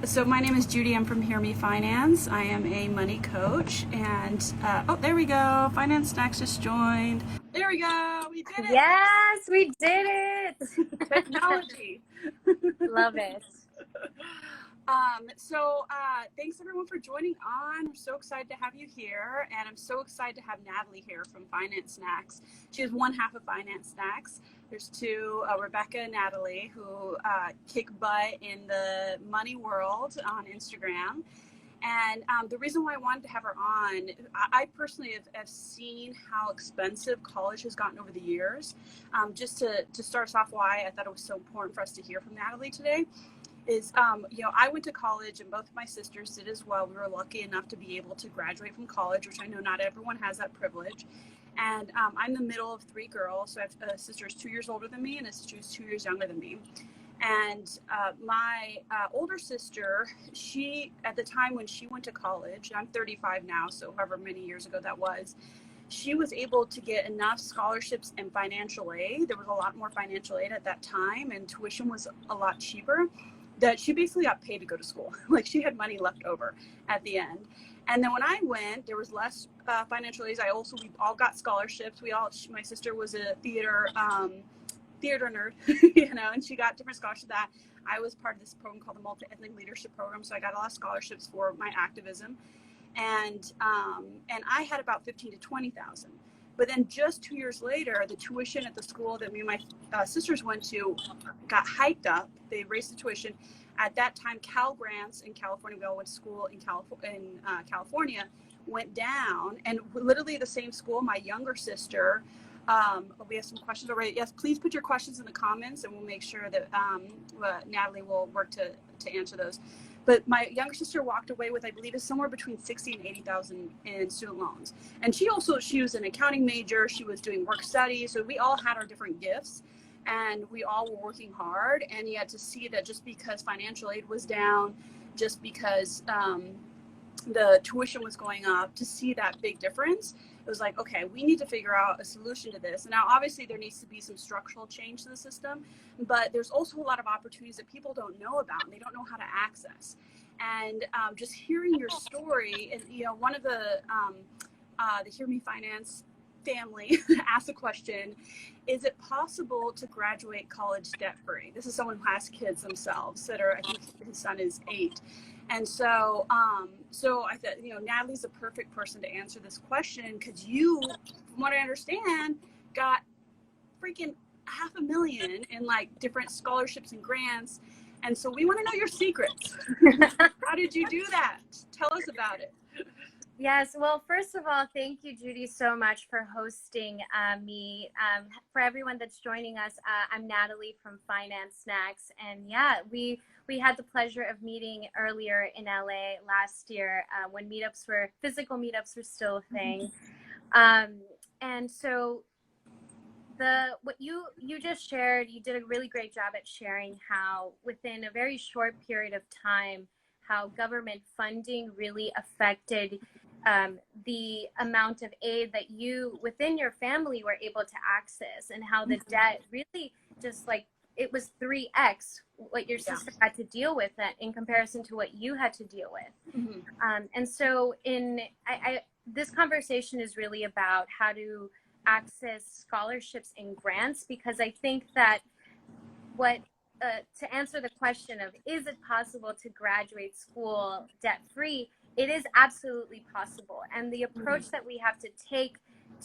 So my name is Judy. I'm from Hear Me Finance. I am a money coach, and oh, there we go. FinanceSnacks just joined. There we go. We did it. Yes, we did it. Technology. Love it. Thanks everyone for joining on. I'm so excited to have you here, and I'm so excited to have Natalie here from FinanceSnacks. She is one half of FinanceSnacks. There's two, Rebecca and Natalie, who kick butt in the money world on Instagram. And the reason why I wanted to have her on, I personally have seen how expensive college has gotten over the years. Just to start us off, why I thought it was so important for us to hear from Natalie today is, I went to college and both of my sisters did as well. We were lucky enough to be able to graduate from college, which I know not everyone has that privilege. And I'm the middle of three girls. So I have a sister who's 2 years older than me and a sister who's 2 years younger than me. And my older sister, she, at the time when she went to college, I'm 35 now, so however many years ago that was, she was able to get enough scholarships and financial aid. There was a lot more financial aid at that time, and tuition was a lot cheaper, that she basically got paid to go to school. Like, she had money left over at the end. And then when I went, there was less financial aid. We all got scholarships. My sister was a theater nerd, and she got different scholarships. That I was part of this program called the Multi-Ethnic Leadership Program, so I got a lot of scholarships for my activism, and I had about 15 to 20,000. But then just 2 years later, the tuition at the school that me and my sisters went to got hiked up. They raised the tuition. At that time, Cal grants in California, we all went to school in California, went down, and literally the same school, my younger sister, we have some questions already. Yes, please put your questions in the comments, and we'll make sure that Natalie will work to answer those. But my younger sister walked away with, I believe, is somewhere between 60 and 80,000 in student loans. And she was an accounting major. She was doing work study. So we all had our different gifts, and we all were working hard. And yet to see that just because financial aid was down, just because the tuition was going up, to see that big difference, it was like, okay, we need to figure out a solution to this. And now, obviously, there needs to be some structural change to the system, but there's also a lot of opportunities that people don't know about, and they don't know how to access. And just hearing your story, and one of the Hear Me Finance family asked the question, is it possible to graduate college debt-free? This is someone who has kids themselves that are, I think his son is 8. And so I thought, Natalie's the perfect person to answer this question, because you, from what I understand, got freaking $500,000 in like different scholarships and grants. And so we want to know your secrets. How did you do that? Tell us about it. Yes. Well, first of all, thank you, Judy, so much for hosting me. For everyone that's joining us, I'm Natalie from FinanceSnacks. And yeah, we had the pleasure of meeting earlier in LA last year when physical meetups were still a thing. And so what you just shared, you did a really great job at sharing how within a very short period of time, how government funding really affected the amount of aid that you within your family were able to access, and how the debt really just like it was 3x what your sister had to deal with in comparison to what you had to deal with. And so this conversation is really about how to access scholarships and grants, because I think that to answer the question of, is it possible to graduate school debt-free? It is absolutely possible. And the approach that we have to take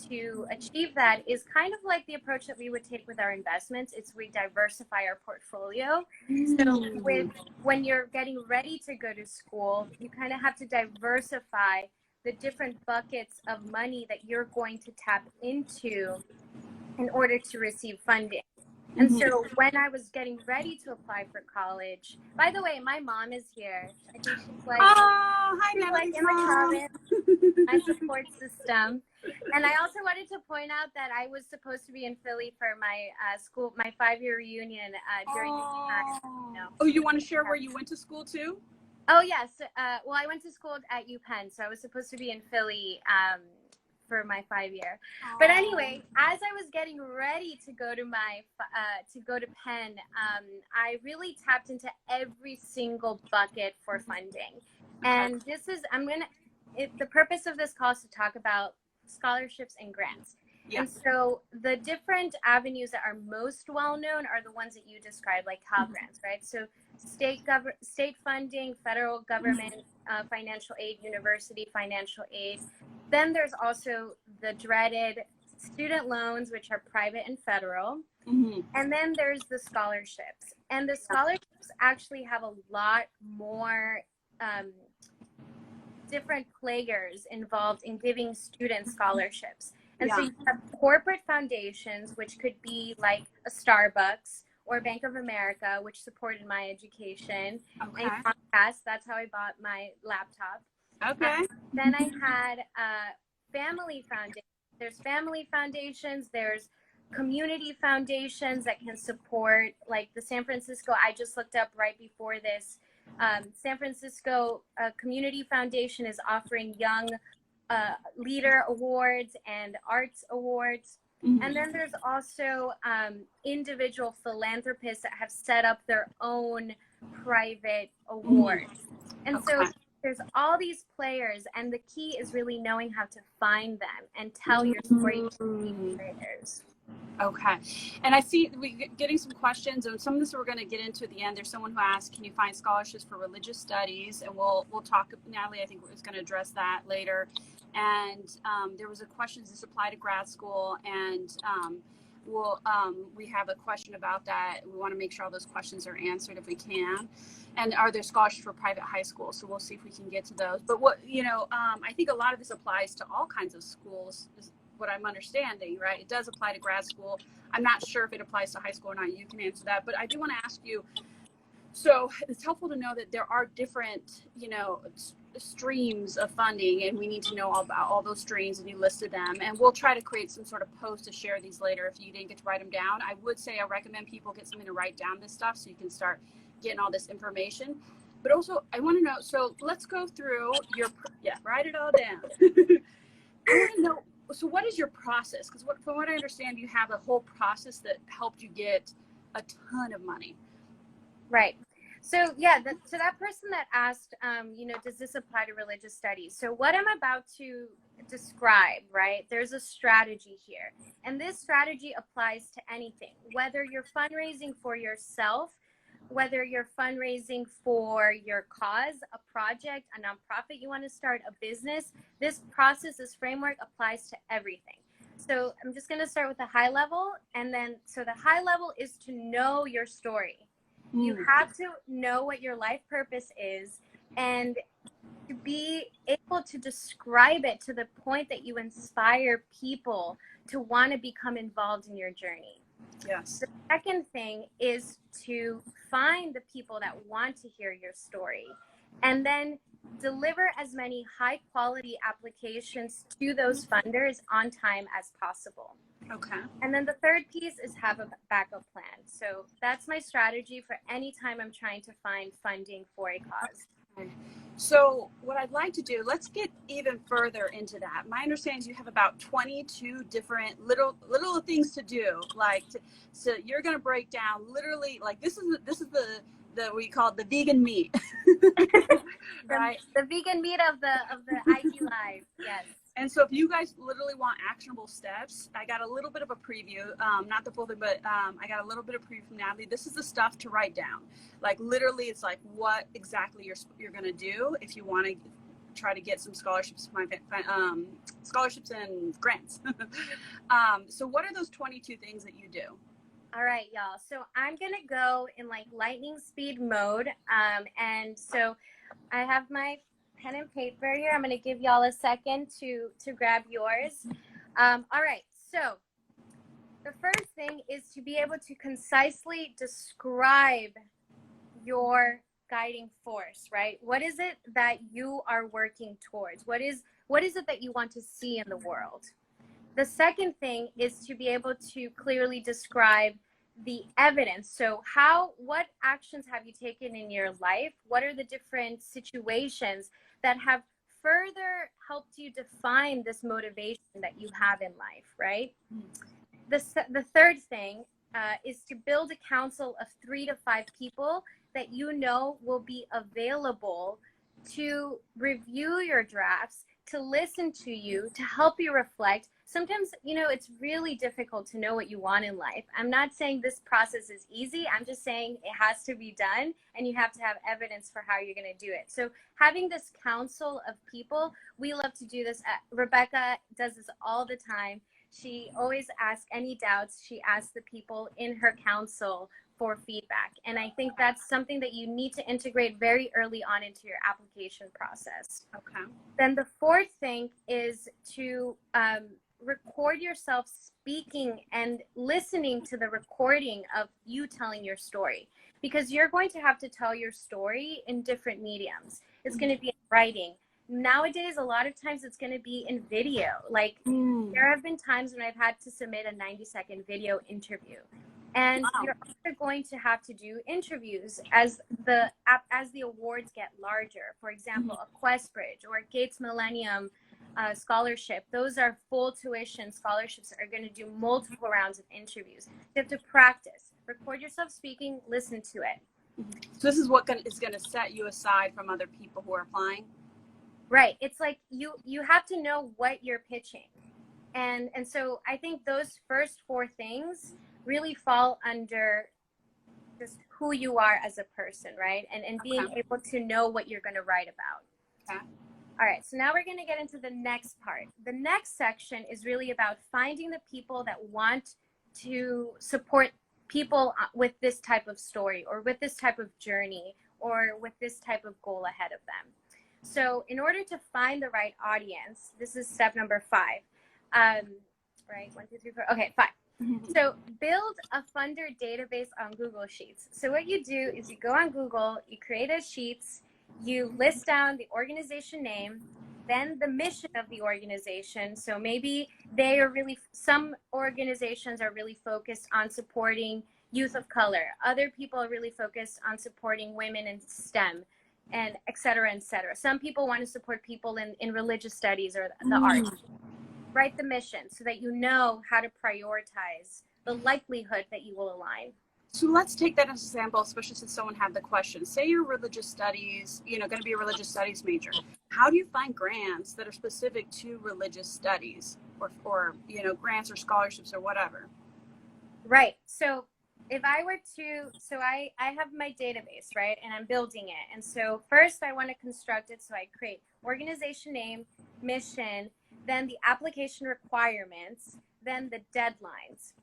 to achieve that is kind of like the approach that we would take with our investments. It's we diversify our portfolio. So when you're getting ready to go to school, you kind of have to diversify the different buckets of money that you're going to tap into in order to receive funding. And so when I was getting ready to apply for college, by the way, my mom is here. I think she's like, hi, Natalie, in the comments, my support system. And I also wanted to point out that I was supposed to be in Philly for my my 5-year reunion during the time. Oh, you want to share where you went to school too? Oh, yes. Well, I went to school at UPenn, so I was supposed to be in Philly for my 5-year. But anyway, as I was getting ready to go to Penn, I really tapped into every single bucket for funding. And the purpose of this call is to talk about scholarships and grants. Yeah. And so the different avenues that are most well-known are the ones that you described, like Cal Grants, right? So state funding, federal government, financial aid, university financial aid. Then there's also the dreaded student loans, which are private and federal. Mm-hmm. And then there's the scholarships. And the scholarships actually have a lot more different players involved in giving students scholarships. And so you have corporate foundations, which could be like a Starbucks or Bank of America, which supported my education. Okay. And Comcast, that's how I bought my laptop. Okay. Then I had family foundations. There's family foundations. There's community foundations that can support, like the San Francisco, I just looked up right before this, San Francisco Community Foundation is offering young leader awards and arts awards. Mm-hmm. And then there's also individual philanthropists that have set up their own private awards. Mm-hmm. And so there's all these players, and the key is really knowing how to find them and tell your story to these players. Okay. And I see we getting some questions, and some of this we're going to get into at the end. There's someone who asked, can you find scholarships for religious studies? And we'll talk, Natalie, I think is going to address that later. And there was a question, does this apply to grad school? And we have a question about that. We want to make sure all those questions are answered if we can. And are there scholarships for private high schools? So we'll see if we can get to those. But I think a lot of this applies to all kinds of schools, is what I'm understanding, right? It does apply to grad school. I'm not sure if it applies to high school or not. You can answer that. But I do want to ask you, so it's helpful to know that there are different, streams of funding, and we need to know all about all those streams, and you listed them. And we'll try to create some sort of post to share these later if you didn't get to write them down. I would say I recommend people get something to write down this stuff so you can start getting all this information. But also, I want to know, so let's go through write it all down. I want to know, so what is your process? Because from what I understand, you have a whole process that helped you get a ton of money. Right. So yeah, so that person that asked, does this apply to religious studies? So what I'm about to describe, right, there's a strategy here. And this strategy applies to anything, whether you're fundraising for yourself, whether you're fundraising for your cause, a project, a nonprofit you want to start, a business. This process, this framework applies to everything. So I'm just going to start with the high level. And then, so the high level is to know your story. You have to know what your life purpose is and to be able to describe it to the point that you inspire people to want to become involved in your journey. Yes. The second thing is to find the people that want to hear your story and then deliver as many high quality applications to those funders on time as possible. Okay. And then the third piece is have a backup plan. So that's my strategy for any time I'm trying to find funding for a cause. Okay. So what I'd like to do, let's get even further into that. My understanding is you have about 22 different little things to do. So you're going to break down literally, like this is the we call it the vegan meat, right? The vegan meat of the IG Live, yes. And so if you guys literally want actionable steps, I got a little bit of a preview, not the full thing, but I got a little bit of preview from Natalie. This is the stuff to write down. Like literally, it's like what exactly you're going to do if you want to try to get some scholarships, scholarships and grants. So what are those 22 things that you do? All right, y'all. So I'm going to go in like lightning speed mode. And so I have my pen and paper here. I'm going to give y'all a second to grab yours. All right. So the first thing is to be able to concisely describe your guiding force, right? What is it that you are working towards? What is it that you want to see in the world? The second thing is to be able to clearly describe the evidence. So what actions have you taken in your life? What are the different situations that have further helped you define this motivation that you have in life, right? The third thing is to build a council of 3 to 5 people that you know will be available to review your drafts, to listen to you, to help you reflect. Sometimes, you know, it's really difficult to know what you want in life. I'm not saying this process is easy. I'm just saying it has to be done, and you have to have evidence for how you're going to do it. So having this council of people, we love to do this. Rebecca does this all the time. She always asks any doubts. She asks the people in her council for feedback. And I think that's something that you need to integrate very early on into your application process. Okay. Then the fourth thing is to record yourself speaking and listening to the recording of you telling your story, because you're going to have to tell your story in different mediums. It's going to be in writing. Nowadays, a lot of times it's going to be in video. Like there have been times when I've had to submit a 90-second video interview. And you're also going to have to do interviews as the awards get larger. For example, a Quest Bridge or a Gates Millennium scholarship. Those are full tuition scholarships that are going to do multiple rounds of interviews. You have to practice. Record yourself speaking, listen to it. So this is what is going to set you aside from other people who are applying? Right. It's like you have to know what you're pitching. And so I think those first 4 things really fall under just who you are as a person, right? And being able to know what you're going to write about. Okay. All right, so now we're going to get into the next part. The next section is really about finding the people that want to support people with this type of story or with this type of journey or with this type of goal ahead of them. So in order to find the right audience, this is step number 5. Right, 1, 2, 3, 4. Okay, 5. So build a funder database on Google Sheets. So what you do is you go on Google, you create a Sheets, you list down the organization name, then the mission of the organization. So maybe some organizations are really focused on supporting youth of color. Other people are really focused on supporting women in STEM, and et cetera, et cetera. Some people want to support people in religious studies or the arts. Write the mission so that you know how to prioritize the likelihood that you will align. So let's take that as an example, especially since someone had the question. Say you're religious studies, going to be a religious studies major. How do you find grants that are specific to religious studies or grants or scholarships or whatever? Right. So if I were to, I have my database, right? And I'm building it. And so first I want to construct it. So I create organization name, mission, then the application requirements, then the deadlines.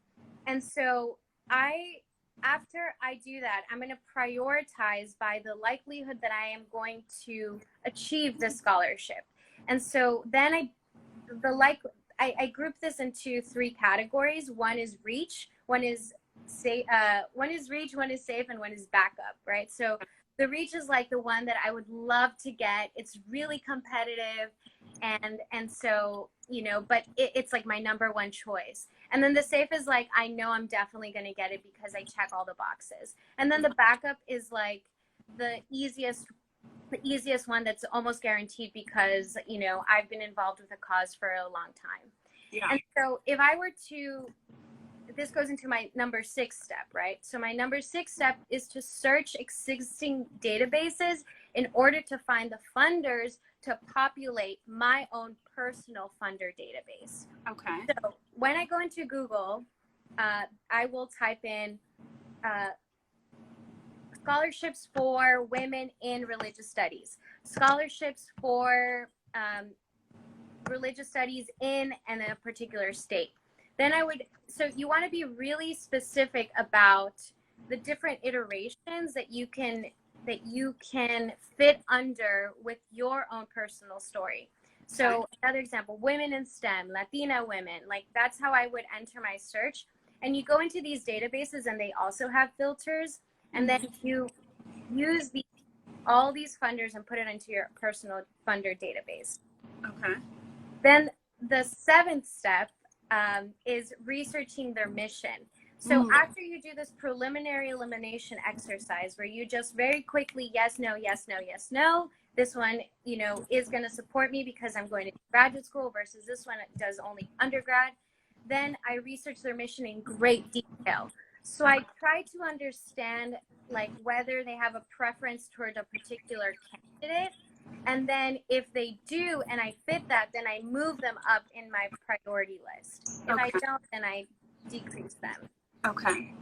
And so after I do that, I'm going to prioritize by the likelihood that I am going to achieve the scholarship. And so then I group this into 3 categories. One is reach, one is safe, one is backup, right? So the reach is like the one that I would love to get. It's really competitive. And so, but it's like my number 1 choice. And then the safe is like, I know I'm definitely going to get it because I check all the boxes. And then the backup is like the easiest one that's almost guaranteed because, I've been involved with a cause for a long time. Yeah. And so if I were to, this goes into my number 6 step, right? So my number 6 step is to search existing databases in order to find the funders to populate my own personal funder database. Okay. So when I go into Google, I will type in scholarships for women in religious studies, scholarships for religious studies in and in a particular state. Then so you want to be really specific about the different iterations that you can fit under with your own personal story. So another example, women in STEM, Latina women, like that's how I would enter my search. And you go into these databases and they also have filters. And then you use all these funders and put it into your personal funder database. Okay. Then the 7th step is researching their mission. So after you do this preliminary elimination exercise where you just very quickly, yes, no, yes, no, yes, no, this one, you know, is going to support me because I'm going to graduate school versus this one does only undergrad, then I research their mission in great detail. So I try to understand like whether they have a preference toward a particular candidate. And then if they do and I fit that, then I move them up in my priority list. If I don't, then I decrease them. Okay.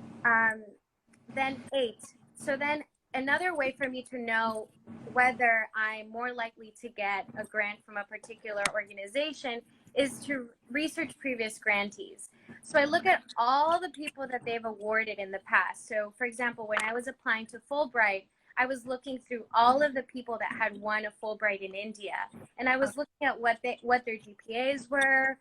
Then 8. So then another way for me to know whether I'm more likely to get a grant from a particular organization is to research previous grantees. So I look at all the people that they've awarded in the past. So for example, when I was applying to Fulbright, I was looking through all of the people that had won a Fulbright in India. And I was looking at what their GPAs were,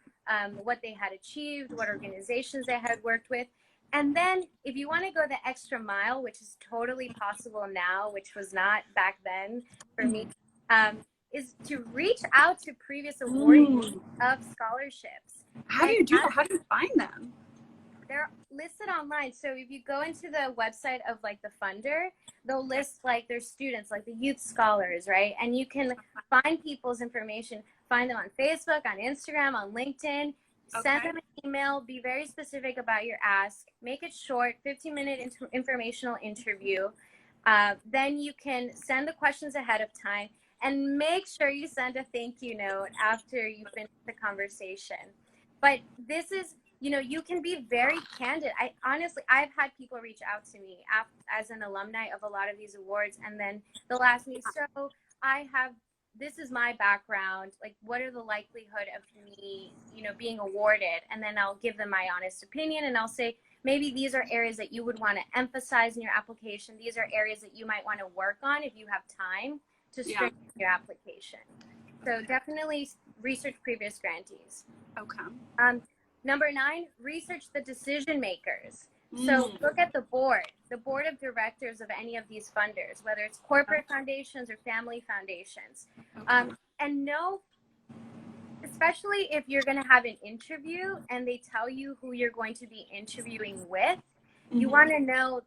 what they had achieved, what organizations they had worked with. And then if you want to go the extra mile, which is totally possible now, which was not back then for me, is to reach out to previous awardees of scholarships. How do you do that? How do you find them? They're listed online. So if you go into the website of like the funder, they'll list like their students, like the youth scholars, right? And you can find people's information, find them on Facebook, on Instagram, on LinkedIn. Send them an email, be very specific about your ask, make it short, 15-minute informational interview. Then you can send the questions ahead of time and make sure you send a thank you note after you finish the conversation. But this is, you know, you can be very candid. I've had people reach out to me as an alumni of a lot of these awards, and then they'll ask me, so this is my background, like what are the likelihood of me, you know, being awarded? And then I'll give them my honest opinion and I'll say, maybe these are areas that you would want to emphasize in your application. These are areas that you might want to work on if you have time to strengthen your application. So definitely research previous grantees. Okay. Number 9, research the decision makers. So look at the board of directors of any of these funders, whether it's corporate foundations or family foundations. And know, especially if you're going to have an interview and they tell you who you're going to be interviewing with, you want to know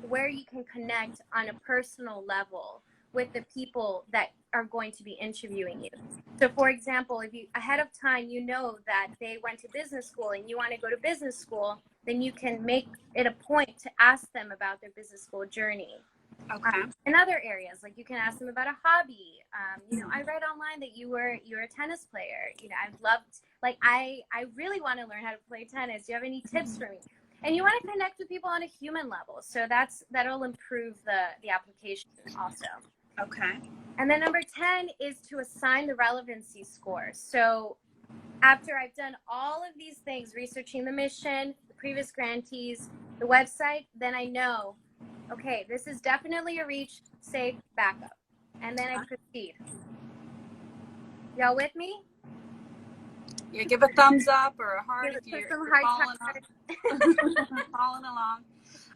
where you can connect on a personal level with the people that are going to be interviewing you. So for example, if you ahead of time, you know that they went to business school and you want to go to business school, then you can make it a point to ask them about their business school journey. In other areas, like you can ask them about a hobby. You know, I read online that you're a tennis player. You know, I've loved, like, I really want to learn how to play tennis. Do you have any tips for me? And you want to connect with people on a human level. So that'll improve the application also. Okay. And then number 10 is to assign the relevancy score. So after I've done all of these things, researching the mission, the previous grantees, the website, then I know, okay, this is definitely a reach, safe, backup. And then I proceed. Y'all with me? Yeah, give a thumbs up or a heart if you're following along.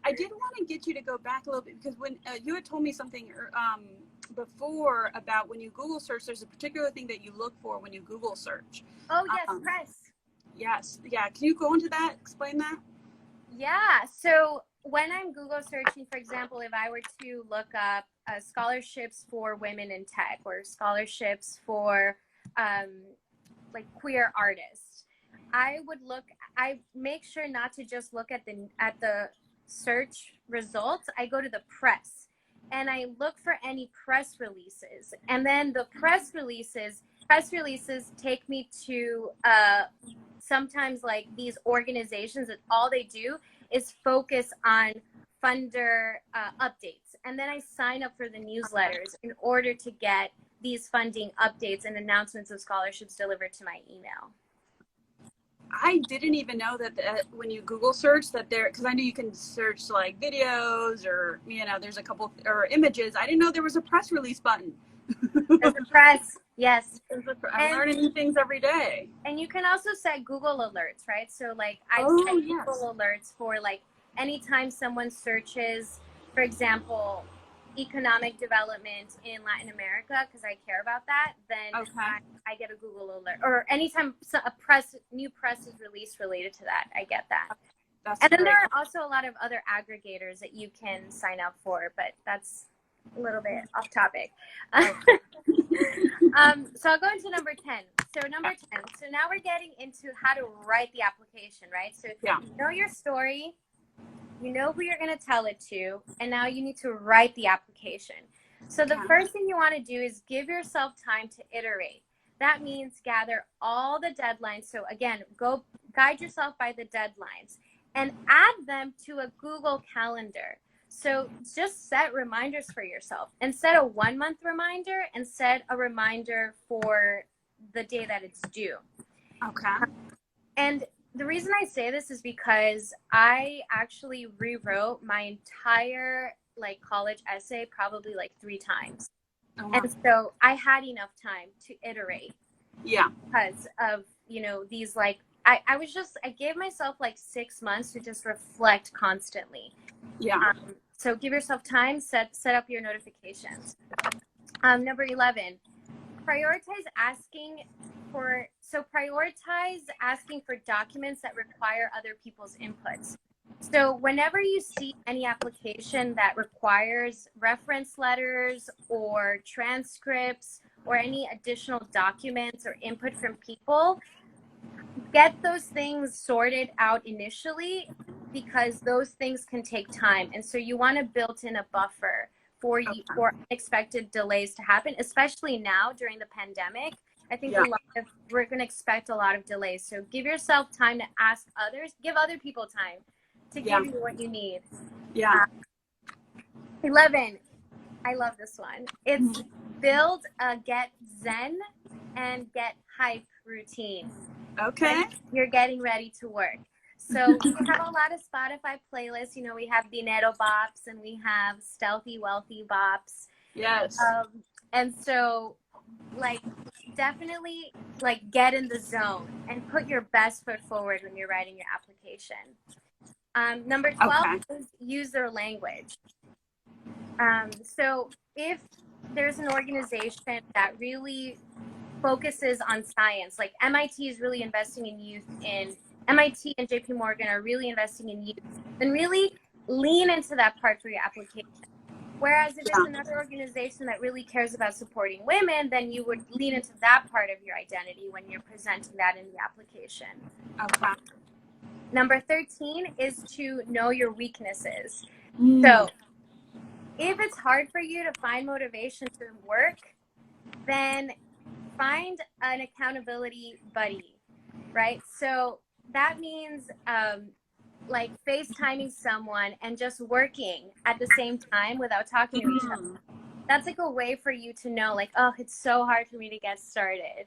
I did want to get you to go back a little bit because when you had told me something before about when you Google search, there's a particular thing that you look for when you Google search. Oh, yes, press. Yes. Yeah. Can you go into that? Explain that? Yeah. So when I'm Google searching, for example, if I were to look up scholarships for women in tech or scholarships for like queer artists, I make sure not to just look at the search results. I go to the press and I look for any press releases, and then the press releases take me to sometimes like these organizations that all they do is focus on funder updates, and then I sign up for the newsletters in order to get these funding updates and announcements of scholarships delivered to my email. I didn't even know that when you Google search that because I knew you can search like videos or, you know, there's a couple or images. I didn't know there was a press release button. There's a press, yes. I'm learning new things every day. And you can also set Google alerts, right? So like I set Google alerts for like anytime someone searches, for example, economic development in Latin America, because I care about that, then I get a Google alert. Or anytime new press is released related to that, I get that. That's And then great. there are also a lot of other aggregators that you can sign up for, but that's a little bit off topic. So I'll go into number 10. So number 10. So now we're getting into how to write the application, right? So Yeah. you know your story, you know who you're going to tell it to, and now you need to write the application. So the first thing you want to do is give yourself time to iterate. That means gather all the deadlines. So again, go guide yourself by the deadlines and add them to a Google Calendar. So just set reminders for yourself and set a 1 month reminder and set a reminder for the day that it's due. Okay. And the reason I say this is because I actually rewrote my entire college essay probably 3 times. Oh, wow. And so I had enough time to iterate. Yeah. Because of, these I gave myself 6 months to just reflect constantly. Yeah. So give yourself time, set up your notifications. Number 11, prioritize asking for documents that require other people's inputs. So whenever you see any application that requires reference letters or transcripts or any additional documents or input from people, get those things sorted out initially, because those things can take time. And so you want to build in a buffer for unexpected delays to happen, especially now during the pandemic. I think we're going to expect a lot of delays. So give yourself time to ask others, give other people time to give you what you need. Yeah. 11, I love this one. It's build a get zen and get hype routine. Okay. You're getting ready to work. So we have a lot of Spotify playlists. We have Dinero Bops and we have Stealthy Wealthy Bops. Yes. And so definitely get in the zone and put your best foot forward when you're writing your application. Number 12 is use their language. So if there's an organization that really focuses on science, like MIT is really investing in youth, in MIT and JP Morgan are really investing in youth, then really lean into that part for your application. Whereas if it's another organization that really cares about supporting women, then you would lean into that part of your identity when you're presenting that in the application. Okay. Number 13 is to know your weaknesses. So if it's hard for you to find motivation to work, then find an accountability buddy, right? So that means FaceTiming someone and just working at the same time without talking to each other. That's a way for you to know, oh, it's so hard for me to get started.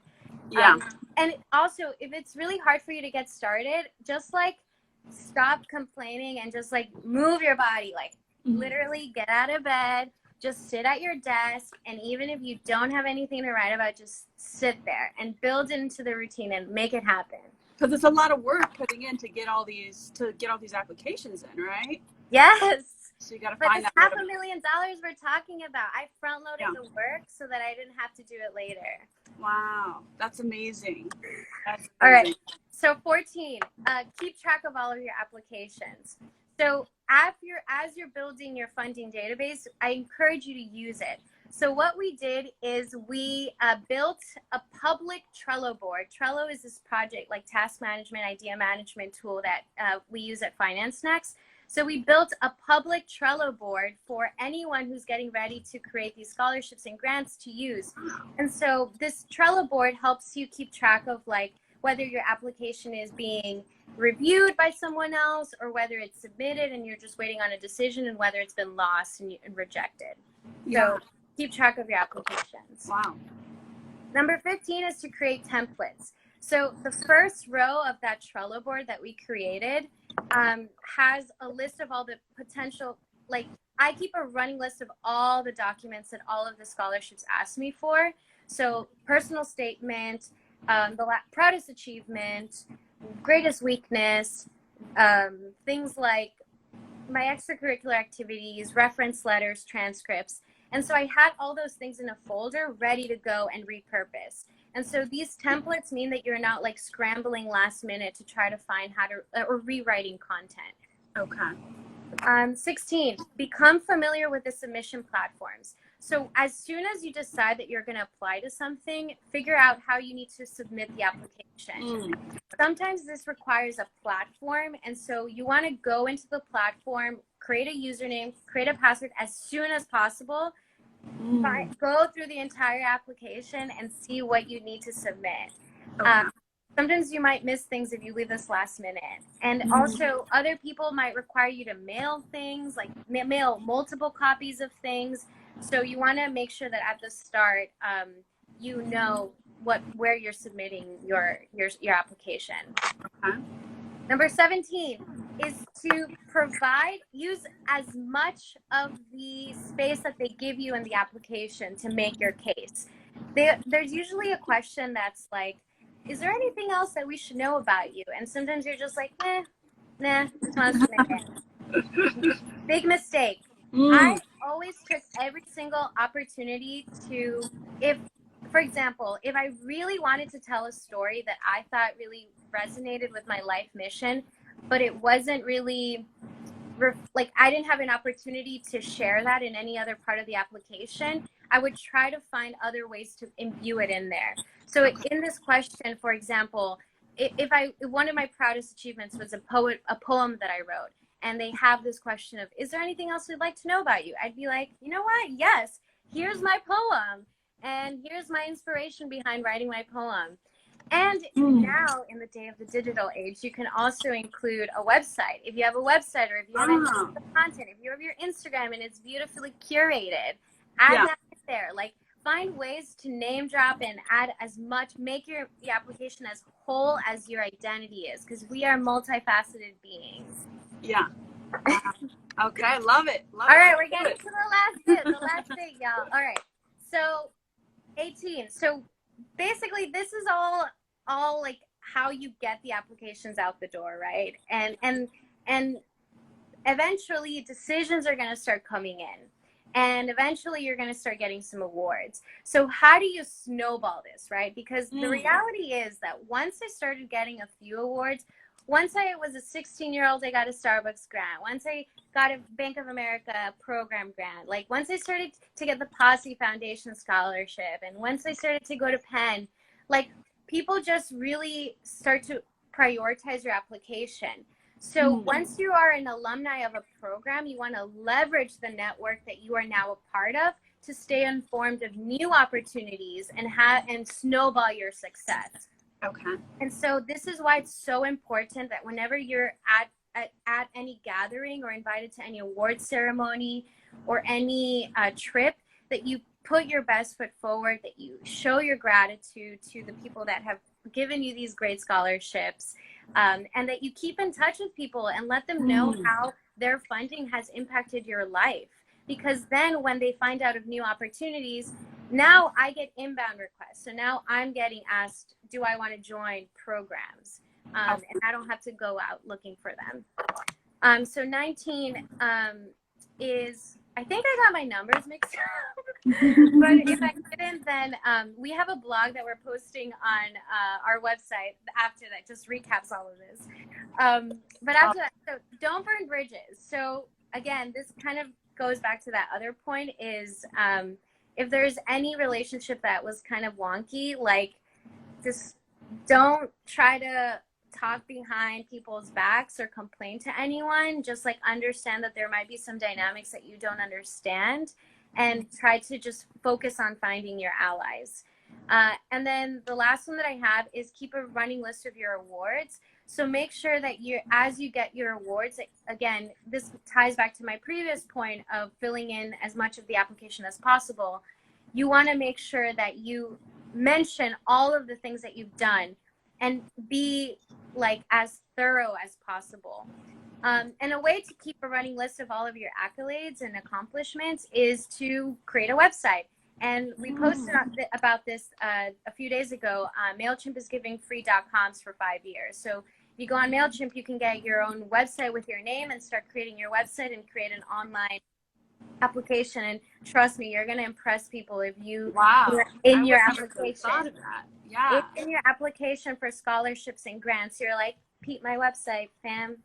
Yeah. And also, if it's really hard for you to get started, just stop complaining and just move your body, literally get out of bed, just sit at your desk, and even if you don't have anything to write about, just sit there and build into the routine and make it happen. Because it's a lot of work putting in to get all these applications in, right? Yes. So you got to find that. But this $500,000 we're talking about, I front loaded the work so that I didn't have to do it later. Wow, that's amazing. All right. So 14, keep track of all of your applications. So as you're building your funding database, I encourage you to use it. So what we did is we built a public Trello board. Trello is this project task management, idea management tool that we use at FinanceSnacks. So we built a public Trello board for anyone who's getting ready to create these scholarships and grants to use. And so this Trello board helps you keep track of whether your application is being reviewed by someone else or whether it's submitted and you're just waiting on a decision, and whether it's been lost and rejected. So keep track of your applications. Wow. Number 15 is to create templates. So the first row of that Trello board that we created has a list of all the potential, I keep a running list of all the documents that all of the scholarships asked me for. So personal statement, the proudest achievement, greatest weakness, things like my extracurricular activities, reference letters, transcripts. And so I had all those things in a folder ready to go and repurpose. And so these templates mean that you're not like scrambling last minute to try to find how to, or rewriting content. Okay. 16, become familiar with the submission platforms. So as soon as you decide that you're going to apply to something, figure out how you need to submit the application. Sometimes this requires a platform. And so you want to go into the platform, create a username, create a password as soon as possible. Go through the entire application and see what you need to submit. Okay. Sometimes you might miss things if you leave this last minute. And also other people might require you to mail things, like mail multiple copies of things. So you want to make sure that at the start, you know where you're submitting your application. Okay. Number 17 is to use as much of the space that they give you in the application to make your case. There's usually a question that's like, is there anything else that we should know about you? And sometimes you're just like, nah, just want to submit it. Big mistake. I always took every single opportunity to, for example, if I really wanted to tell a story that I thought really resonated with my life mission, but it wasn't really, like I didn't have an opportunity to share that in any other part of the application, I would try to find other ways to imbue it in there. So in this question, for example, one of my proudest achievements was a poem that I wrote, and they have this question of, is there anything else we'd like to know about you? I'd be like, you know what? Yes, here's my poem, and here's my inspiration behind writing my poem. And now, in the day of the digital age, you can also include a website. If you have a website, or if you have any content, if you have your Instagram and it's beautifully curated, add that there. Like, find ways to name drop and add as much, make the application as whole as your identity is, because we are multifaceted beings. Yeah. Okay, love it. All right, we're getting to the last bit, y'all. All right, so 18. So basically, this is all like how you get the applications out the door, right? And eventually decisions are going to start coming in. And eventually you're going to start getting some awards. So how do you snowball this, right? Because the reality is that once I started getting a few awards, once I was a 16-year-old, I got a Starbucks grant. Once I got a Bank of America program grant. Like once I started to get the Posse Foundation scholarship, and once I started to go to Penn, like people just really start to prioritize your application. So once you are an alumni of a program, you want to leverage the network that you are now a part of to stay informed of new opportunities and snowball your success. Okay. And so this is why it's so important that whenever you're at any gathering or invited to any award ceremony or any trip, that you put your best foot forward, that you show your gratitude to the people that have given you these great scholarships, and that you keep in touch with people and let them know how their funding has impacted your life. Because then when they find out of new opportunities, now I get inbound requests. So now I'm getting asked, do I want to join programs? And I don't have to go out looking for them. So 19 is, I think I got my numbers mixed up. But if I didn't, then we have a blog that we're posting on our website after that, just recaps all of this. But after that, so don't burn bridges. So again, this kind of goes back to that other point is if there's any relationship that was kind of wonky, like just don't try to talk behind people's backs or complain to anyone. Just like understand that there might be some dynamics that you don't understand, and try to just focus on finding your allies. And then the last one that I have is keep a running list of your awards. So make sure that as you get your awards, again, this ties back to my previous point of filling in as much of the application as possible. You want to make sure that you mention all of the things that you've done and be like as thorough as possible. And a way to keep a running list of all of your accolades and accomplishments is to create a website. And we posted about this a few days ago. MailChimp is giving free .coms for 5 years. So if you go on MailChimp, you can get your own website with your name and start creating your website and create an online application, and trust me, you're going to impress people if you Wow. in I your would never have thought application. of that. Yeah. In your application for scholarships and grants, you're like, Pete, my website, fam.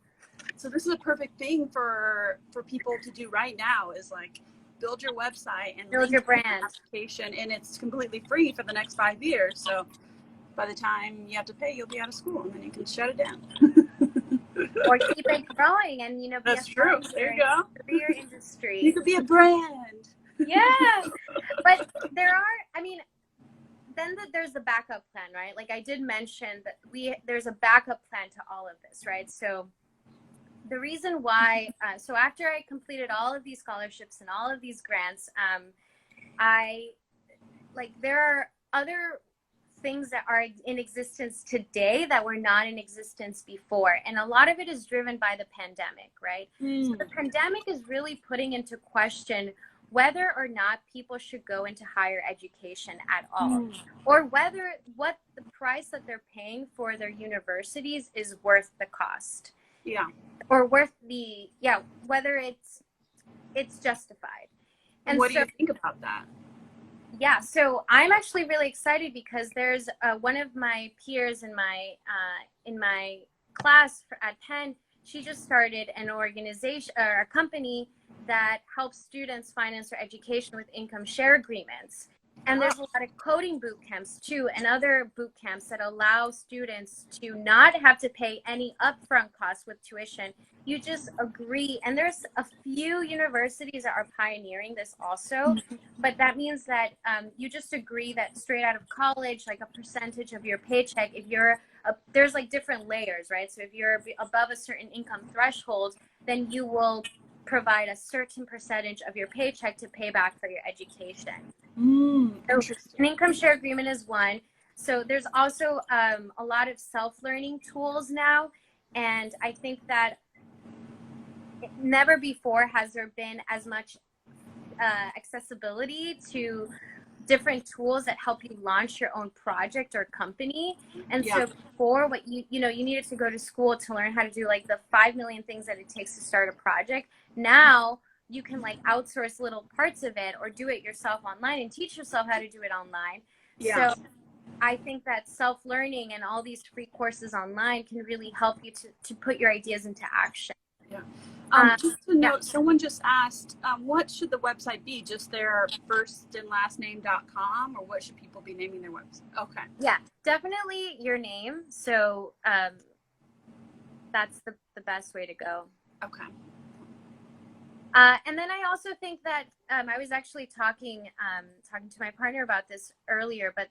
So this is a perfect thing for people to do right now, is like build your website and Build link your your brand. application, and it's completely free for the next 5 years. So by the time you have to pay, you'll be out of school, and then you can shut it down. Or keep it growing and, be That's a true. founder There you go. in the career industry. You could be a brand. Yeah. But there are, then there's the backup plan, right? Like I did mention that there's a backup plan to all of this, right? So the reason why, so after I completed all of these scholarships and all of these grants, there are other things that are in existence today that were not in existence before. And a lot of it is driven by the pandemic, right? So the pandemic is really putting into question whether or not people should go into higher education at all, or what the price that they're paying for their universities is worth the cost. Yeah. Or worth whether it's justified. And what do you think about that? Yeah, so I'm actually really excited because there's one of my peers in my class at Penn. She just started an organization or a company that helps students finance their education with income share agreements. And there's a lot of coding boot camps too, and other boot camps that allow students to not have to pay any upfront costs with tuition. You just agree, and there's a few universities that are pioneering this also, but that means that you just agree that straight out of college, like a percentage of your paycheck, if you're there's like different layers, right? So if you're above a certain income threshold, then you will provide a certain percentage of your paycheck to pay back for your education. So an income share agreement is one. So there's also a lot of self-learning tools now, and I think that never before has there been as much accessibility to different tools that help you launch your own project or company. And so before, what you needed to go to school to learn how to do like the 5 million things that it takes to start a project. Now you can like outsource little parts of it or do it yourself online and teach yourself how to do it online. So I think that self-learning and all these free courses online can really help you to put your ideas into action. Just to note, someone just asked, what should the website be? Just their first and last name.com, or what should people be naming their website? Okay. Yeah, definitely your name. So that's the best way to go. Okay. And then I also think that I was actually talking to my partner about this earlier, but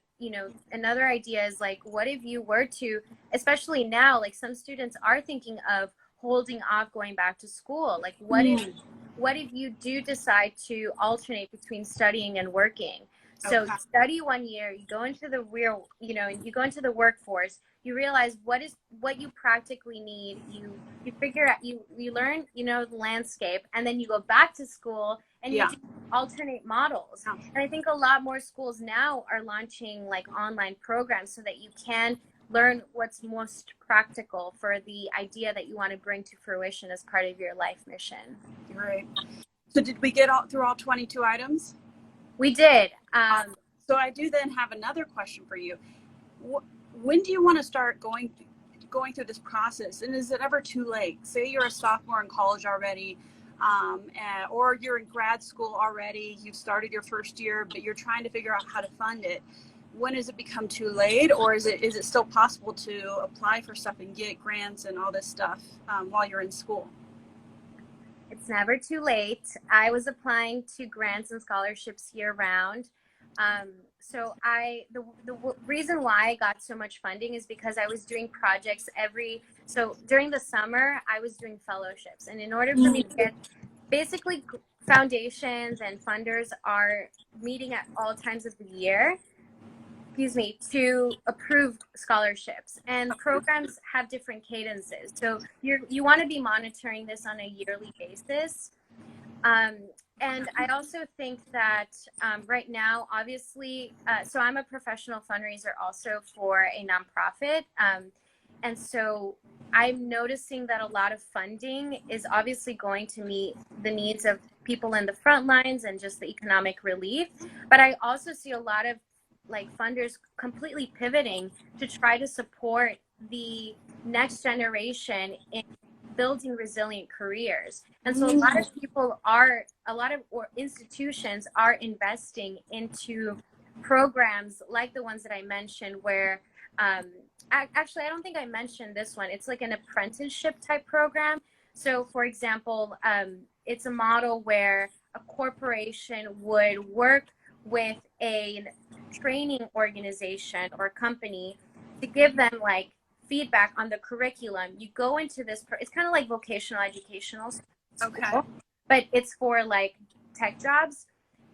another idea is like, what if you were to, especially now, like some students are thinking of holding off going back to school. Like what if you do decide to alternate between studying and working? So study 1 year, you go into the real, you go into the workforce, you realize what you practically need. You figure out, you learn, the landscape, and then you go back to school and you do alternate models. And I think a lot more schools now are launching like online programs so that you can learn what's most practical for the idea that you want to bring to fruition as part of your life mission. Right. So did we get through all 22 items? We did. So I do then have another question for you. When do you want to start going through this process? And is it ever too late? Say you're a sophomore in college already, or you're in grad school already, you've started your first year, but you're trying to figure out how to fund it. When does it become too late, or is it still possible to apply for stuff and get grants and all this stuff while you're in school? It's never too late. I was applying to grants and scholarships year round. So the reason why I got so much funding is because I was doing projects so during the summer I was doing fellowships, and in order for me to get, basically foundations and funders are meeting at all times of the year, to approve scholarships, and programs have different cadences. So you want to be monitoring this on a yearly basis. And I also think that right now, obviously, so I'm a professional fundraiser also for a nonprofit. And so I'm noticing that a lot of funding is obviously going to meet the needs of people in the front lines and just the economic relief. But I also see a lot of like funders completely pivoting to try to support the next generation in building resilient careers. And so a lot of people are, institutions are investing into programs like the ones that I mentioned where, actually, I don't think I mentioned this one. It's like an apprenticeship type program. So for example, it's a model where a corporation would work with a training organization or company to give them like feedback on the curriculum. You go into this, it's kind of like vocational educational school, Okay. but it's for like tech jobs,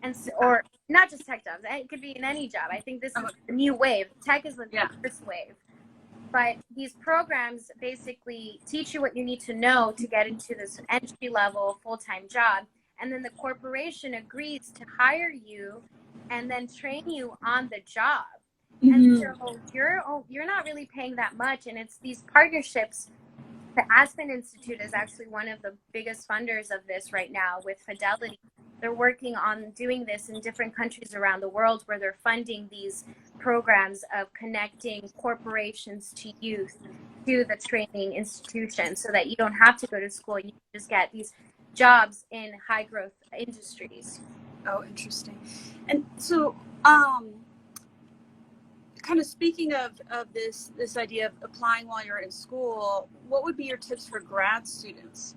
and or not just tech jobs. It could be in any job. I think this is the new wave. Tech is the first wave. But these programs basically teach you what you need to know to get into this entry level full-time job. And then the corporation agrees to hire you and then train you on the job. And so you're not really paying that much. And it's these partnerships. The Aspen Institute is actually one of the biggest funders of this right now with Fidelity. They're working on doing this in different countries around the world where they're funding these programs of connecting corporations to youth to the training institution so that you don't have to go to school. You just get these jobs in high growth industries. Oh, interesting. And so, kind of speaking of this idea of applying while you're in school, what would be your tips for grad students?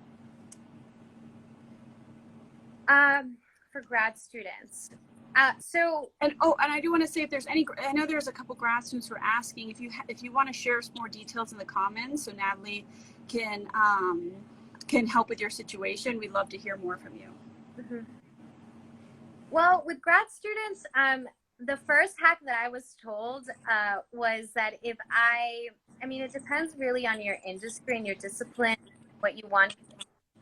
For grad students. And I do want to say, if there's any, I know there's a couple grad students who are asking if you want to share some more details in the comments so Natalie can help with your situation. We'd love to hear more from you. Mm-hmm. Well, with grad students, the first hack that I was told was that I mean, it depends really on your industry and your discipline, what you want,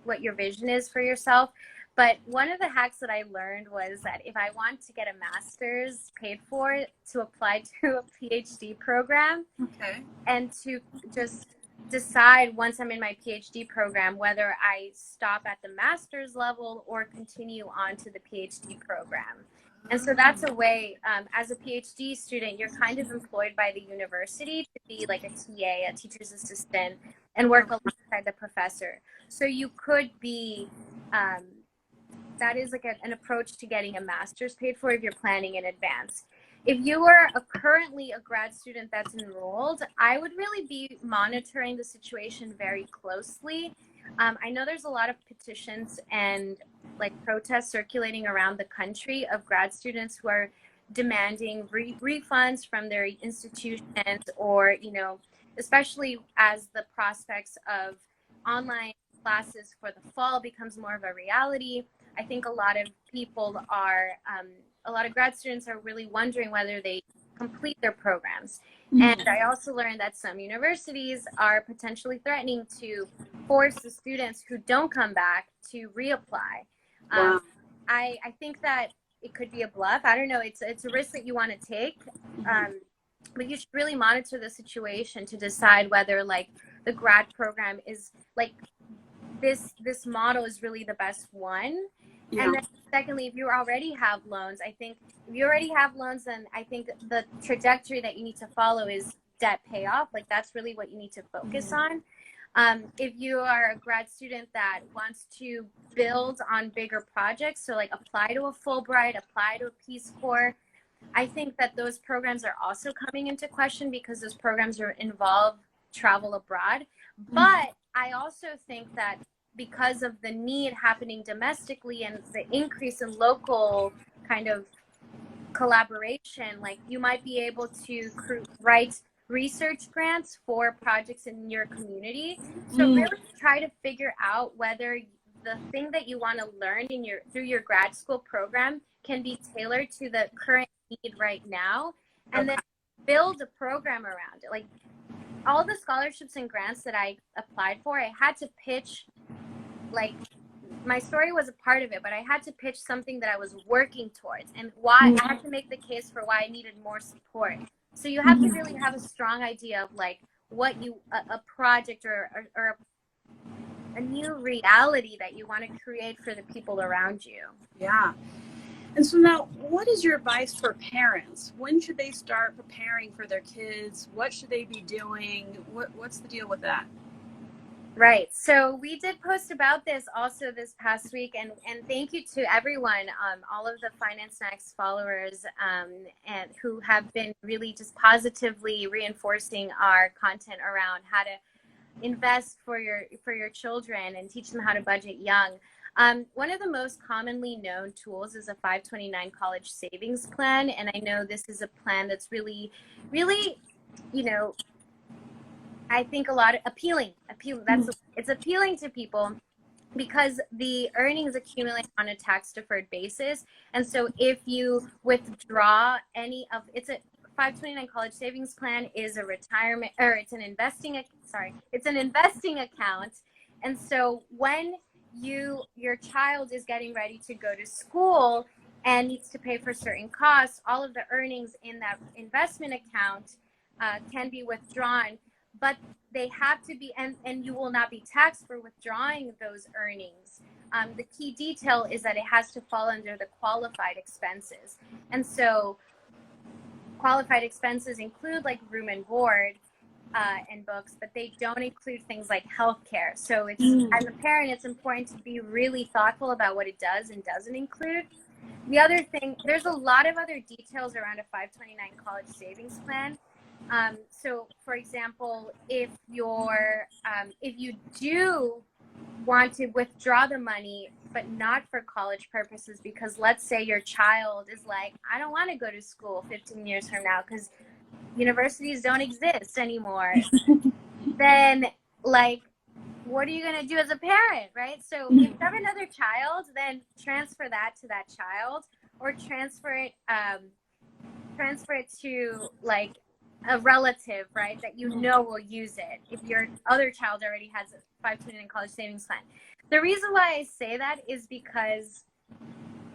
what your vision is for yourself. But one of the hacks that I learned was that if I want to get a master's paid for, to apply to a PhD program, and to just decide once I'm in my PhD program whether I stop at the master's level or continue on to the PhD program. And so that's a way, as a PhD student, you're kind of employed by the university to be like a TA, a teacher's assistant, and work alongside the professor. So you could be, that is like an approach to getting a master's paid for if you're planning in advance. If you are currently a grad student that's enrolled, I would really be monitoring the situation very closely. I know there's a lot of petitions and like protests circulating around the country of grad students who are demanding refunds from their institutions, or, you know, especially as the prospects of online classes for the fall becomes more of a reality. I think a lot of people are, a lot of grad students are really wondering whether they complete their programs. And I also learned that some universities are potentially threatening to force the students who don't come back to reapply. Wow. I think that it could be a bluff. I don't know. It's a risk that you want to take. But you should really monitor the situation to decide whether like the grad program is like this model is really the best one. And then secondly, if you already have loans, I think if you already have loans, then I think the trajectory that you need to follow is debt payoff. Like that's really what you need to focus on. If you are a grad student that wants to build on bigger projects, so like apply to a Fulbright, apply to a Peace Corps, I think that those programs are also coming into question because those programs involve travel abroad. But I also think that because of the need happening domestically and the increase in local kind of collaboration, like you might be able to write research grants for projects in your community. So really try to figure out whether the thing that you want to learn through your grad school program can be tailored to the current need right now, and then build a program around it. Like all the scholarships and grants that I applied for, I had to pitch, like my story was a part of it, but I had to pitch something that I was working towards and why I had to make the case for why I needed more support. So you have to really have a strong idea of like what a project or a new reality that you want to create for the people around you. Yeah. And so now, what is your advice for parents? When should they start preparing for their kids? What should they be doing? What's the deal with that? Right. So we did post about this also this past week, and thank you to everyone, all of the Finance Snacks followers, and who have been really just positively reinforcing our content around how to invest for your children and teach them how to budget young. One of the most commonly known tools is a 529 college savings plan, and I know this is a plan that's really, really, I think a lot of appealing. It's appealing to people because the earnings accumulate on a tax deferred basis. And so if you withdraw it's a 529 college savings plan is a retirement, or it's an investing account. And so when your child is getting ready to go to school and needs to pay for certain costs, all of the earnings in that investment account can be withdrawn, but they have to be, and you will not be taxed for withdrawing those earnings. The key detail is that it has to fall under the qualified expenses. And so qualified expenses include like room and board and books, but they don't include things like healthcare. So as a parent, it's important to be really thoughtful about what it does and doesn't include. The other thing, there's a lot of other details around a 529 college savings plan. So for example, if you do want to withdraw the money, but not for college purposes, because let's say your child is like, I don't want to go to school 15 years from now because universities don't exist anymore, then like, what are you going to do as a parent, right? So if you have another child, then transfer that to that child, or transfer it to like a relative, right, that will use it if your other child already has a 529 college savings plan. The reason why I say that is because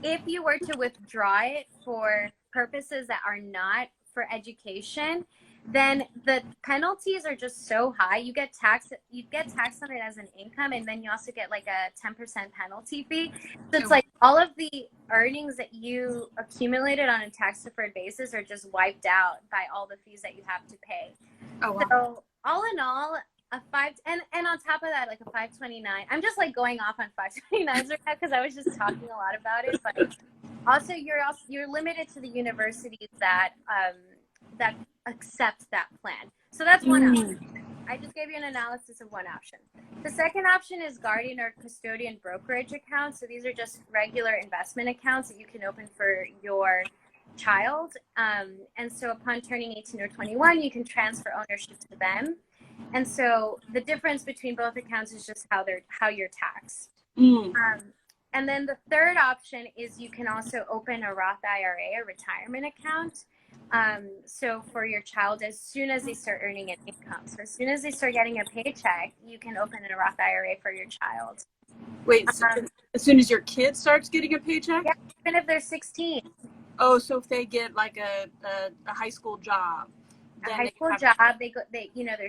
if you were to withdraw it for purposes that are not for education, then the penalties are just so high. You get taxed on it as an income, and then you also get like a 10% penalty fee. So it's like all of the earnings that you accumulated on a tax deferred basis are just wiped out by all the fees that you have to pay. Oh, wow. So all in all, and on top of that, like a 529, I'm just like going off on 529s right now because I was just talking a lot about it, but also you're limited to the universities that accept that plan. So that's one option. I just gave you an analysis of one option. The second option is guardian or custodian brokerage accounts. So these are just regular investment accounts that you can open for your child. And so upon turning 18 or 21, you can transfer ownership to them. And so the difference between both accounts is just how you're taxed. And then the third option is you can also open a Roth IRA, a retirement account. So for your child, as soon as they start earning an income, so as soon as they start getting a paycheck, you can open a Roth IRA for your child. Wait, so as soon as your kid starts getting a paycheck? Yeah, even if they're 16. Oh, so if they get like a high school job. They're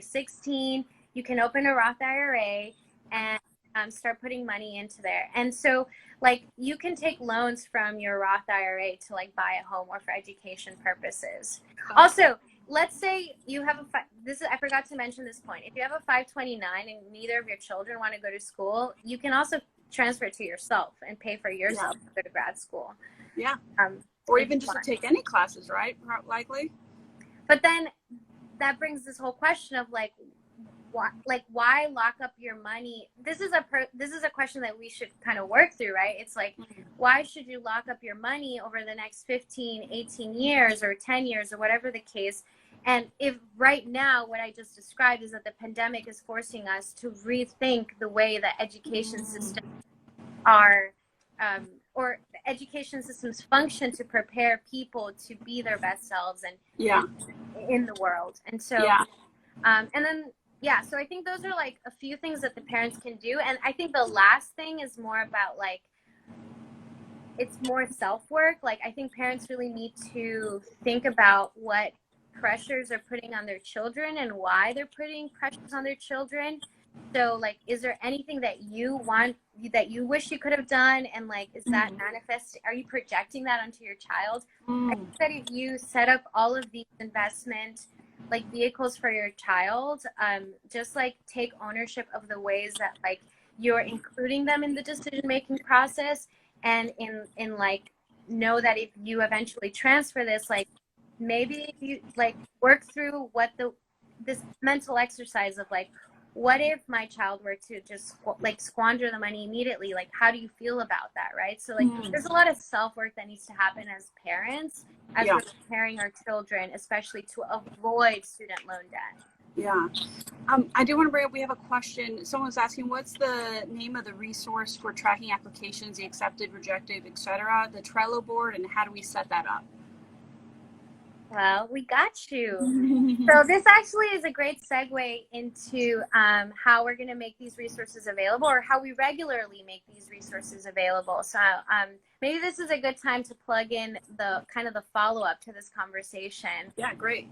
16, you can open a Roth IRA and start putting money into there. And so like you can take loans from your Roth IRA to like buy a home or for education purposes. Also, let's say you have I forgot to mention this point. If you have a 529 and neither of your children want to go to school, you can also transfer it to yourself and pay for yourself to go to grad school. Yeah. Or even just to take any classes, right? Likely. But then that brings this whole question of like, why lock up your money? This is a question that we should kind of work through, right? It's like, why should you lock up your money over the next 15, 18 years or 10 years or whatever the case? And if right now what I just described is that the pandemic is forcing us to rethink the way that education systems are, or education systems function to prepare people to be their best selves and in the world. And so, and then, so I think those are like a few things that the parents can do. And I think the last thing is more about like, it's more self-work. Like I think parents really need to think about what pressures are putting on their children and why they're putting pressures on their children. So like, is there anything that you want, that you wish you could have done? And like, is that manifest? Are you projecting that onto your child? I think that if you set up all of these investment like vehicles for your child, just like take ownership of the ways that like you're including them in the decision-making process, and in like, know that if you eventually transfer this, like maybe you like work through what this mental exercise of like, what if my child were to just like squander the money immediately? Like, how do you feel about that, right? So like, there's a lot of self-work that needs to happen as parents as we're preparing our children, especially to avoid student loan debt. Yeah. I do want to bring up, we have a question. Someone's asking, what's the name of the resource for tracking applications, the accepted, rejected, etc., the Trello board, and how do we set that up? Well, we got you. So this actually is a great segue into how we're going to make these resources available, or how we regularly make these resources available. So maybe this is a good time to plug in the kind of the follow-up to this conversation. Yeah, great.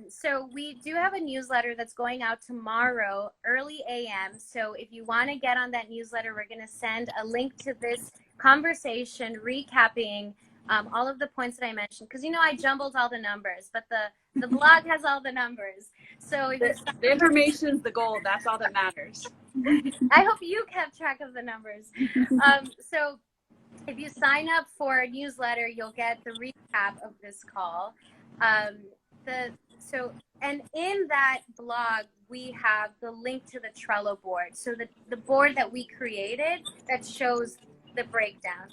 So we do have a newsletter that's going out tomorrow, early AM. So if you want to get on that newsletter, we're going to send a link to this conversation recapping all of the points that I mentioned, because I jumbled all the numbers, but the blog has all the numbers. So if the information is the goal. That's all that matters. I hope you kept track of the numbers. So if you sign up for a newsletter, you'll get the recap of this call. And in that blog, we have the link to the Trello board. So the board that we created that shows the breakdown.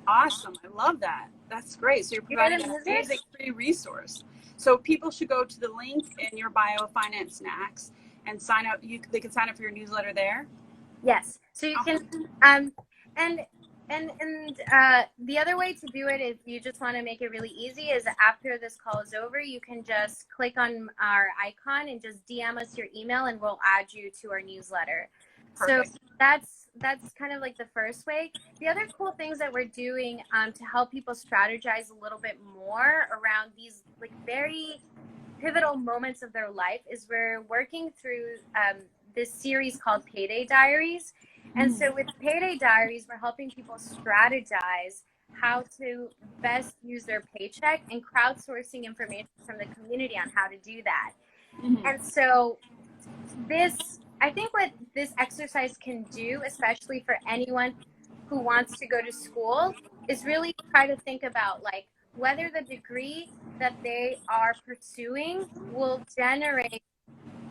Awesome. I love that. That's great. So you're providing an amazing free resource. So people should go to the link in your bio, FinanceSnacks, and sign up. They can sign up for your newsletter there. Yes. So you can, and the other way to do it, if you just want to make it really easy, is after this call is over, you can just click on our icon and just DM us your email, and we'll add you to our newsletter. Perfect. So that's kind of like the first way. The other cool things that we're doing to help people strategize a little bit more around these like very pivotal moments of their life is we're working through this series called Payday Diaries. And so with Payday Diaries, we're helping people strategize how to best use their paycheck and crowdsourcing information from the community on how to do that. And so I think what this exercise can do, especially for anyone who wants to go to school, is really try to think about like whether the degree that they are pursuing will generate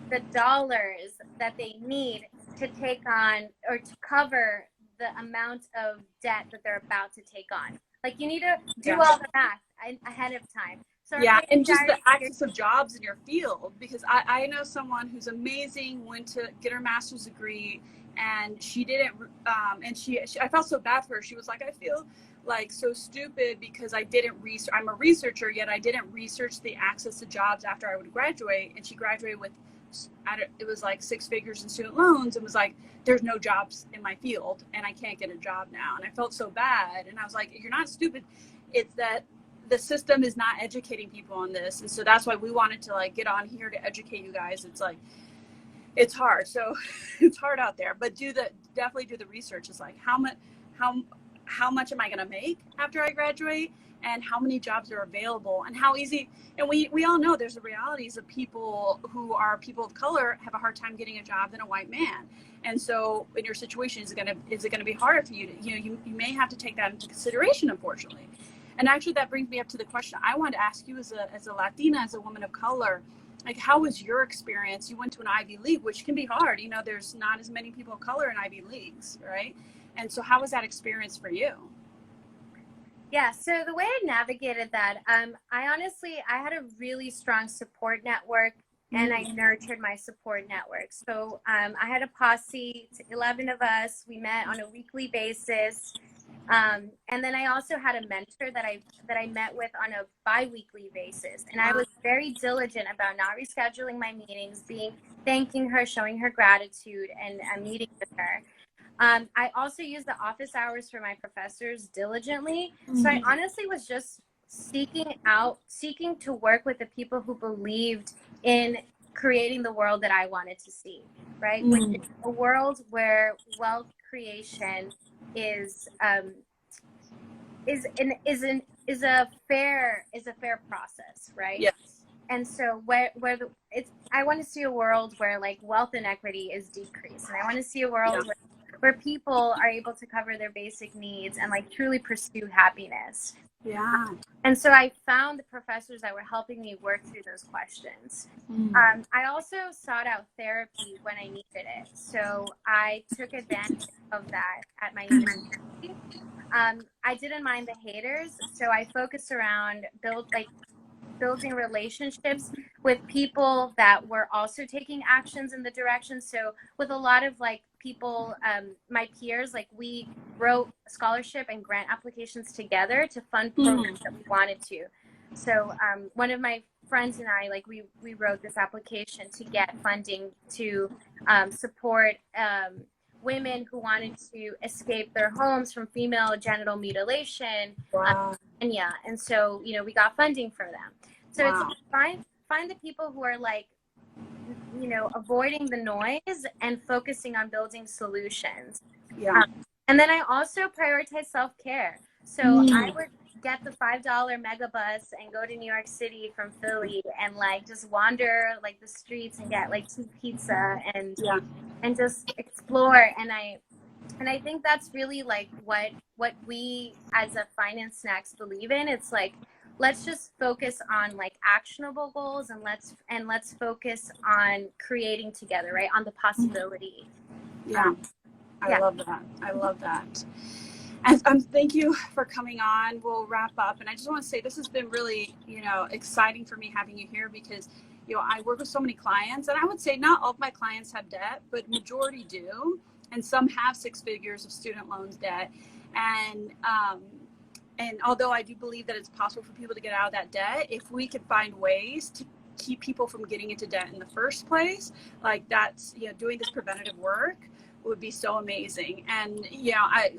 the dollars that they need to take on or to cover the amount of debt that they're about to take on. Like you need to do all the math ahead of time. So and just the access of jobs in your field, because I know someone who's amazing, went to get her master's degree, and she didn't, and I felt so bad for her. She was like, I feel like so stupid because I didn't I'm a researcher, yet I didn't research the access to jobs after I would graduate. And she graduated with, it was like 6 figures in student loans, and was like, there's no jobs in my field and I can't get a job now. And I felt so bad. And I was like, you're not stupid. It's that the system is not educating people on this. And so that's why we wanted to like get on here to educate you guys. It's like, it's hard. So it's hard out there, but definitely do the research. It's like, how much am I going to make after I graduate, and how many jobs are available, and how easy. And we all know there's the realities of people who are people of color have a hard time getting a job than a white man. And so in your situation, is it going to be harder for you to, you may have to take that into consideration, unfortunately. And actually that brings me up to the question I wanted to ask you as a Latina, as a woman of color. Like, how was your experience? You went to an Ivy League, which can be hard. There's not as many people of color in Ivy Leagues, right? And so how was that experience for you? Yeah, so the way I navigated that, I had a really strong support network, and I nurtured my support network. So I had a posse, 11 of us. We met on a weekly basis. And then I also had a mentor that I met with on a bi-weekly basis. And I was very diligent about not rescheduling my meetings, thanking her, showing her gratitude, and meeting with her. I also used the office hours for my professors diligently. So I honestly was just seeking to work with the people who believed in creating the world that I wanted to see. right? Mm. Which is a world where wealth creation is a fair process, right? Yes. And so I want to see a world where like wealth inequity is decreased, and I want to see a world where people are able to cover their basic needs and like truly pursue happiness. Yeah. And so I found the professors that were helping me work through those questions. I also sought out therapy when I needed it. So I took advantage of that at my university. I didn't mind the haters, so I focused around building relationships with people that were also taking actions in the direction. So with a lot of like people, my peers, like we wrote scholarship and grant applications together to fund programs that we wanted to. So one of my friends and I, like we wrote this application to get funding to support women who wanted to escape their homes from female genital mutilation. Wow. And so, you know, we got funding for them. So Wow. it's find the people who are like, you know, avoiding the noise and focusing on building solutions. Yeah. And then I also prioritize self-care. So I would get the $5 megabus and go to New York City from Philly and like just wander like the streets and get like cheap pizza and just explore. And I think that's really like what we as a Finance Snacks believe in. It's like, let's just focus on like actionable goals and let's focus on creating together, right? On the possibility. I love that. I love that. And thank you for coming on. We'll wrap up. And I just want to say this has been really, you know, exciting for me having you here because, you know, I work with so many clients, and I would say not all of my clients have debt, but majority do. And some have 6 figures of student loans debt. And although I do believe that it's possible for people to get out of that debt, if we could find ways to keep people from getting into debt in the first place, like that's, you know, doing this preventative work would be so amazing. And, you know, I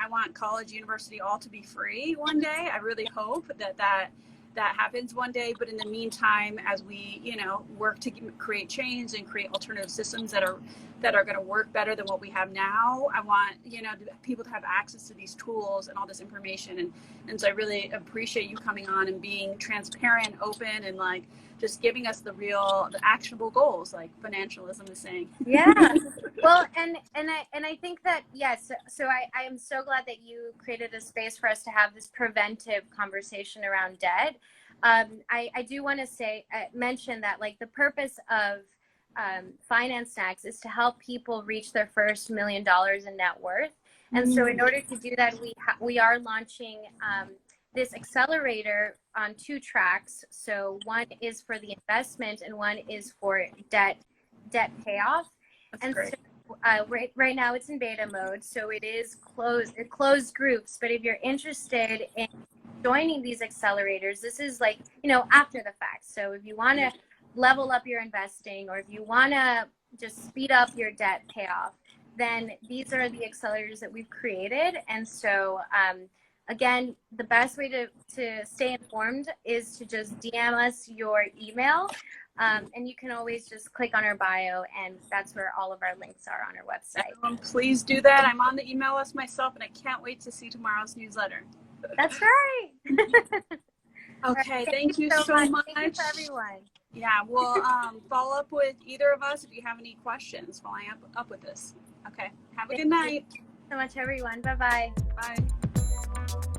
want college, university, all to be free one day. I really hope that happens one day. But in the meantime, as we, you know, work to create change and create alternative systems that are going to work better than what we have now, I want, you know, people to have access to these tools and all this information. And so I really appreciate you coming on and being transparent, open, and like just giving us the actionable goals, like financialism is saying. Yeah. Well, and I think that, yes. So I am so glad that you created a space for us to have this preventive conversation around debt. I do want to mention that like the purpose of Finance Snacks is to help people reach their first $1 million in net worth. And so in order to do that, we are launching this accelerator on 2 tracks. So one is for the investment and one is for debt payoff. That's and great. So right now it's in beta mode, so it is closed groups. But if you're interested in joining these accelerators, this is like, you know, after the fact. So if you want to level up your investing, or if you want to just speed up your debt payoff, then these are the accelerators that we've created. And so again, the best way to stay informed is to just DM us your email. And you can always just click on our bio, and that's where all of our links are on our website. Everyone, please do that. I'm on the email list myself, and I can't wait to see tomorrow's newsletter. That's right. Okay, right. Thank you so much. Thank you for everyone. Yeah, we'll follow up with either of us if you have any questions following up with this. Okay, have a good night. Thank you so much, everyone. Bye-bye. Bye.